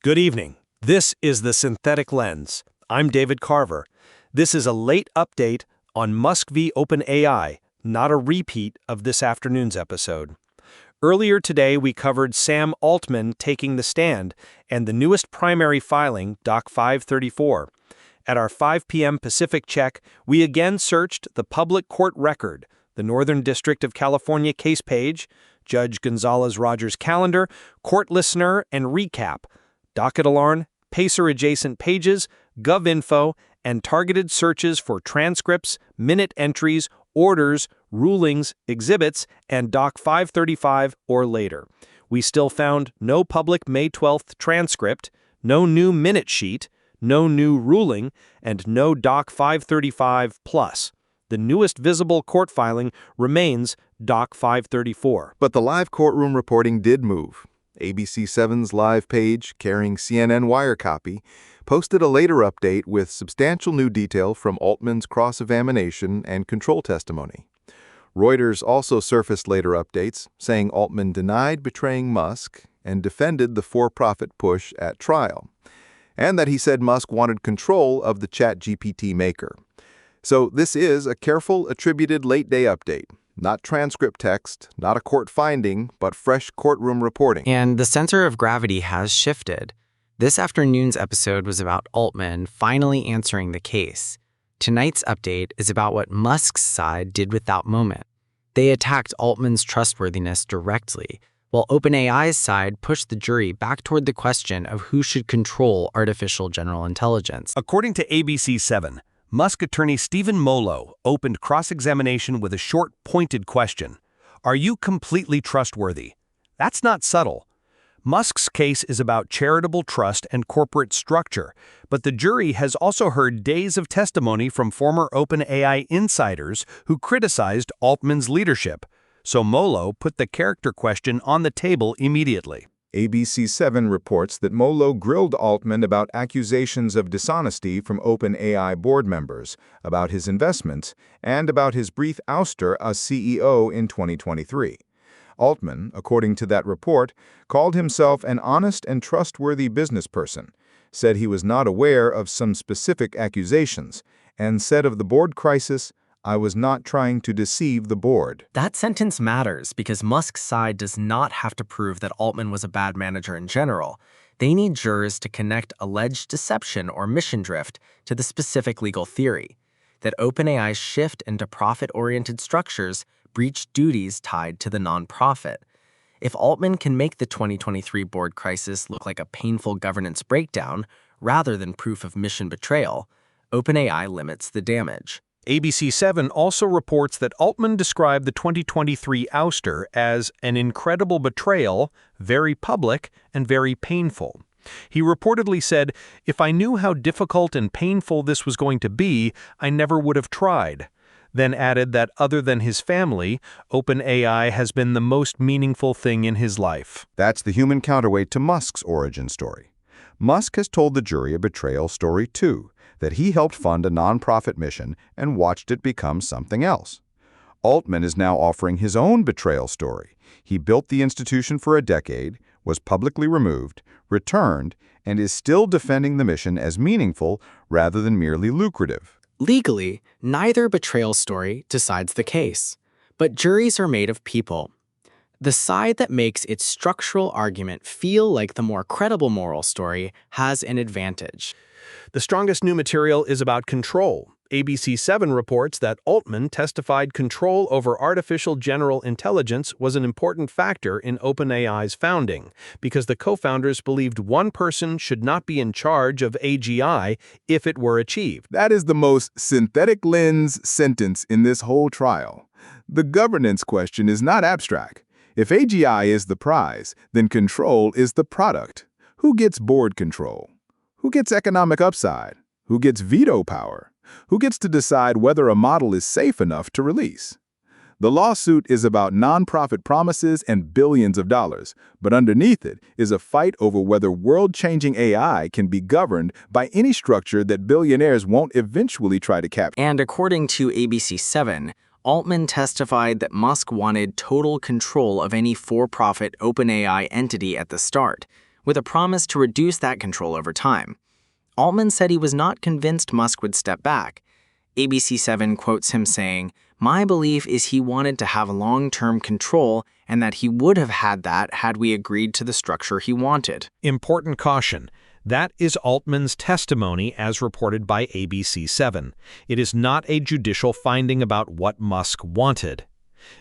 Good evening. This is The Synthetic Lens. I'm David Carver. This is a late update on Musk v. OpenAI, not a repeat of this afternoon's episode. Earlier today, we covered Sam Altman taking the stand and the newest primary filing, Doc 534. At our 5 p.m. Pacific check, we again searched the public court record, the Northern District of California case page, Judge Gonzalez-Rogers' calendar, CourtListener, and recap, DocketAlarm, Pacer-adjacent pages, GovInfo, and targeted searches for transcripts, minute entries, orders, rulings, exhibits, and Doc 535 or later. We still found no public May 12th transcript, no new minute sheet, no new ruling, and no Doc 535 plus. The newest visible court filing remains Doc 534. But the live courtroom reporting did move. ABC7's live page, carrying CNN wire copy, posted a later update with substantial new detail from Altman's cross-examination and control testimony. Reuters also surfaced later updates, saying Altman denied betraying Musk and defended the for-profit push at trial, and that he said Musk wanted control of the ChatGPT maker. So this is a careful, attributed late-day update. Not transcript text, not a court finding, but fresh courtroom reporting. And the center of gravity has shifted. This afternoon's episode was about Altman finally answering the case. Tonight's update is about what Musk's side did with that moment. They attacked Altman's trustworthiness directly, while OpenAI's side pushed the jury back toward the question of who should control artificial general intelligence. According to ABC7, Musk attorney Stephen Molo opened cross-examination with a short, pointed question. Are you completely trustworthy? That's not subtle. Musk's case is about charitable trust and corporate structure, but the jury has also heard days of testimony from former OpenAI insiders who criticized Altman's leadership. So Molo put the character question on the table immediately. ABC7 reports that Molo grilled Altman about accusations of dishonesty from OpenAI board members, about his investments, and about his brief ouster as CEO in 2023. Altman, according to that report, called himself an honest and trustworthy business person, said he was not aware of some specific accusations, and said of the board crisis, "I was not trying to deceive the board." That sentence matters because Musk's side does not have to prove that Altman was a bad manager in general. They need jurors to connect alleged deception or mission drift to the specific legal theory, that OpenAI's shift into profit-oriented structures breached duties tied to the nonprofit. If Altman can make the 2023 board crisis look like a painful governance breakdown rather than proof of mission betrayal, OpenAI limits the damage. ABC7 also reports that Altman described the 2023 ouster as an incredible betrayal, very public, and very painful. He reportedly said, "If I knew how difficult and painful this was going to be, I never would have tried." Then added that other than his family, OpenAI has been the most meaningful thing in his life. That's the human counterweight to Musk's origin story. Musk has told the jury a betrayal story too, that he helped fund a nonprofit mission and watched it become something else. Altman is now offering his own betrayal story. He built the institution for a decade, was publicly removed, returned, and is still defending the mission as meaningful rather than merely lucrative. Legally, neither betrayal story decides the case, but juries are made of people. The side that makes its structural argument feel like the more credible moral story has an advantage. The strongest new material is about control. ABC7 reports that Altman testified control over artificial general intelligence was an important factor in OpenAI's founding, because the co-founders believed one person should not be in charge of AGI if it were achieved. That is the most synthetic lens sentence in this whole trial. The governance question is not abstract. If AGI is the prize, then control is the product. Who gets board control? Who gets economic upside? Who gets veto power? Who gets to decide whether a model is safe enough to release? The lawsuit is about nonprofit promises and billions of dollars, but underneath it is a fight over whether world-changing AI can be governed by any structure that billionaires won't eventually try to capture. And according to ABC7, Altman testified that Musk wanted total control of any for-profit OpenAI entity at the start, with a promise to reduce that control over time. Altman said he was not convinced Musk would step back. ABC7 quotes him saying, "My belief is he wanted to have long-term control and that he would have had that had we agreed to the structure he wanted." Important caution. That is Altman's testimony as reported by ABC7. It is not a judicial finding about what Musk wanted.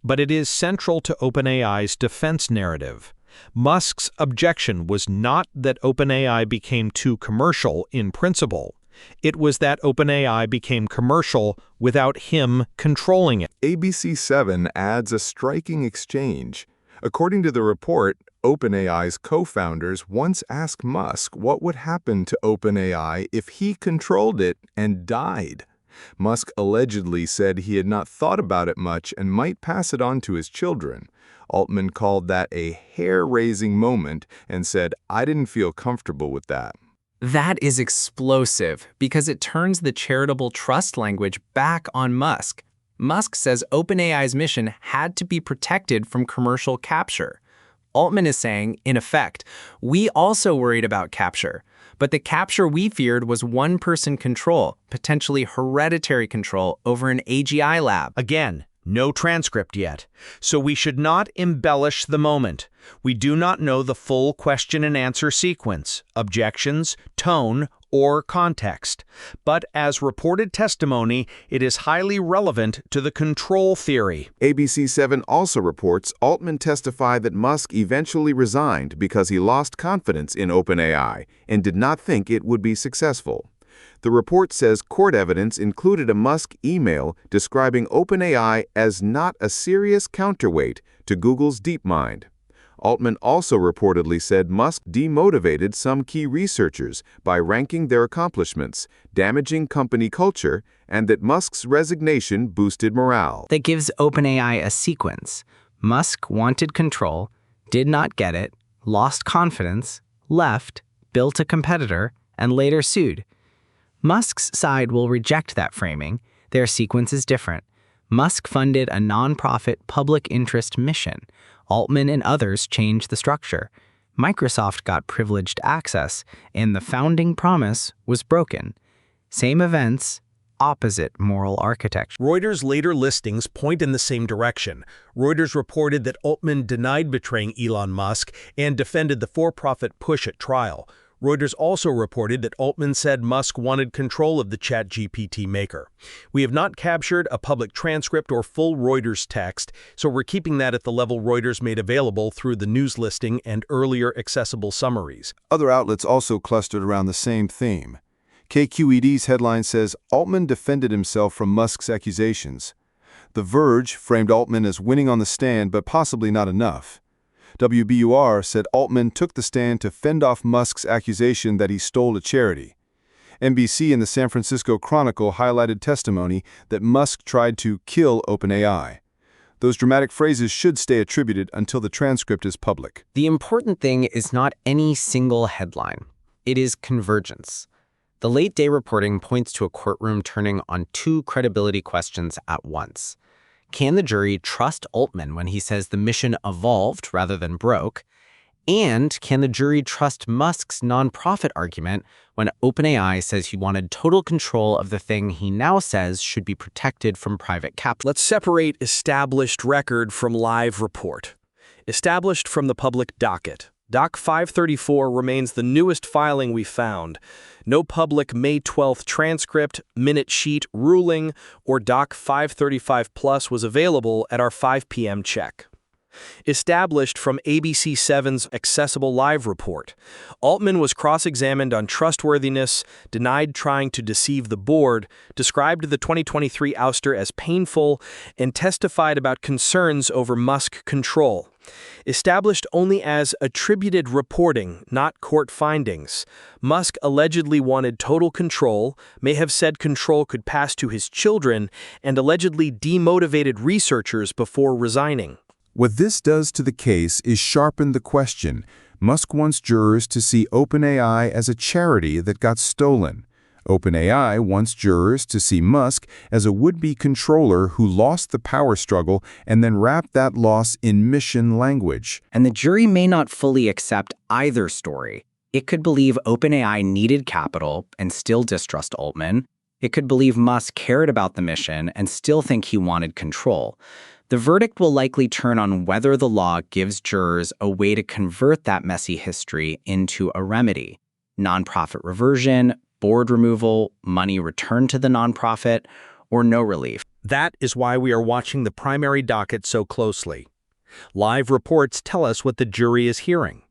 But it is central to OpenAI's defense narrative. Musk's objection was not that OpenAI became too commercial in principle. It was that OpenAI became commercial without him controlling it. ABC7 adds a striking exchange. According to the report, OpenAI's co-founders once asked Musk what would happen to OpenAI if he controlled it and died. Musk allegedly said he had not thought about it much and might pass it on to his children. Altman called that a hair-raising moment and said, "I didn't feel comfortable with that." That is explosive because it turns the charitable trust language back on Musk. Musk says OpenAI's mission had to be protected from commercial capture. Altman is saying, in effect, we also worried about capture, but the capture we feared was one-person control, potentially hereditary control over an AGI lab. Again, no transcript yet, so we should not embellish the moment. We do not know the full question and answer sequence, objections, tone, or context. But as reported testimony, it is highly relevant to the control theory. ABC7 also reports Altman testified that Musk eventually resigned because he lost confidence in OpenAI and did not think it would be successful. The report says court evidence included a Musk email describing OpenAI as not a serious counterweight to Google's DeepMind. Altman also reportedly said Musk demotivated some key researchers by ranking their accomplishments, damaging company culture, and that Musk's resignation boosted morale. That gives OpenAI a sequence. Musk wanted control, did not get it, lost confidence, left, built a competitor, and later sued. Musk's side will reject that framing. Their sequence is different. Musk funded a nonprofit public interest mission. Altman and others changed the structure. Microsoft got privileged access, and the founding promise was broken. Same events, opposite moral architecture. Reuters' later listings point in the same direction. Reuters reported that Altman denied betraying Elon Musk and defended the for-profit push at trial. Reuters also reported that Altman said Musk wanted control of the ChatGPT maker. We have not captured a public transcript or full Reuters text, so we're keeping that at the level Reuters made available through the news listing and earlier accessible summaries. Other outlets also clustered around the same theme. KQED's headline says Altman defended himself from Musk's accusations. The Verge framed Altman as winning on the stand, but possibly not enough. WBUR said Altman took the stand to fend off Musk's accusation that he stole a charity. NBC and the San Francisco Chronicle highlighted testimony that Musk tried to kill OpenAI. Those dramatic phrases should stay attributed until the transcript is public. The important thing is not any single headline. It is convergence. The late-day reporting points to a courtroom turning on two credibility questions at once. Can the jury trust Altman when he says the mission evolved rather than broke? And can the jury trust Musk's nonprofit argument when OpenAI says he wanted total control of the thing he now says should be protected from private capital? Let's separate established record from live report. Established from the public docket. Doc 534 remains the newest filing we found. No public May 12th transcript, minute sheet, ruling, or Doc 535 Plus was available at our 5 p.m. check. Established from ABC7's accessible live report. Altman was cross-examined on trustworthiness, denied trying to deceive the board, described the 2023 ouster as painful, and testified about concerns over Musk control. Established only as attributed reporting, not court findings. Musk allegedly wanted total control, may have said control could pass to his children, and allegedly demotivated researchers before resigning. What this does to the case is sharpen the question. Musk wants jurors to see OpenAI as a charity that got stolen, OpenAI wants jurors to see Musk as a would-be controller who lost the power struggle and then wrapped that loss in mission language. And the jury may not fully accept either story. It could believe OpenAI needed capital and still distrust Altman. It could believe Musk cared about the mission and still think he wanted control. The verdict will likely turn on whether the law gives jurors a way to convert that messy history into a remedy. Nonprofit reversion, board removal, money returned to the nonprofit, or no relief. That is why we are watching the primary docket so closely. Live reports tell us what the jury is hearing.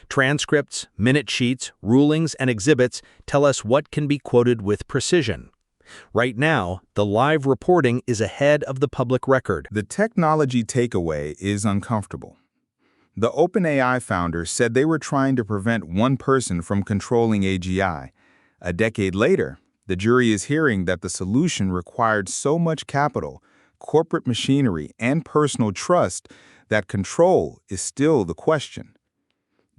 Transcripts, minute sheets, rulings, and exhibits tell us what can be quoted with precision. Right now, the live reporting is ahead of the public record. The technology takeaway is uncomfortable. The OpenAI founders said they were trying to prevent one person from controlling AGI. A decade later, the jury is hearing that the solution required so much capital, corporate machinery, and personal trust that control is still the question.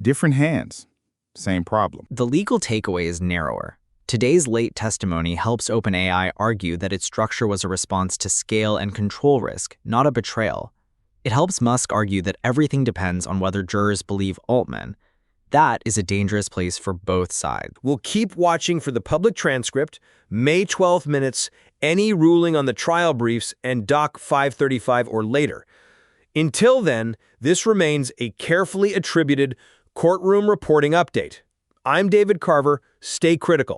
Different hands, same problem. The legal takeaway is narrower. Today's late testimony helps OpenAI argue that its structure was a response to scale and control risk, not a betrayal. It helps Musk argue that everything depends on whether jurors believe Altman. That is a dangerous place for both sides. We'll keep watching for the public transcript, May 12 minutes, any ruling on the trial briefs, and Doc 535 or later. Until then, this remains a carefully attributed courtroom reporting update. I'm David Carver. Stay critical.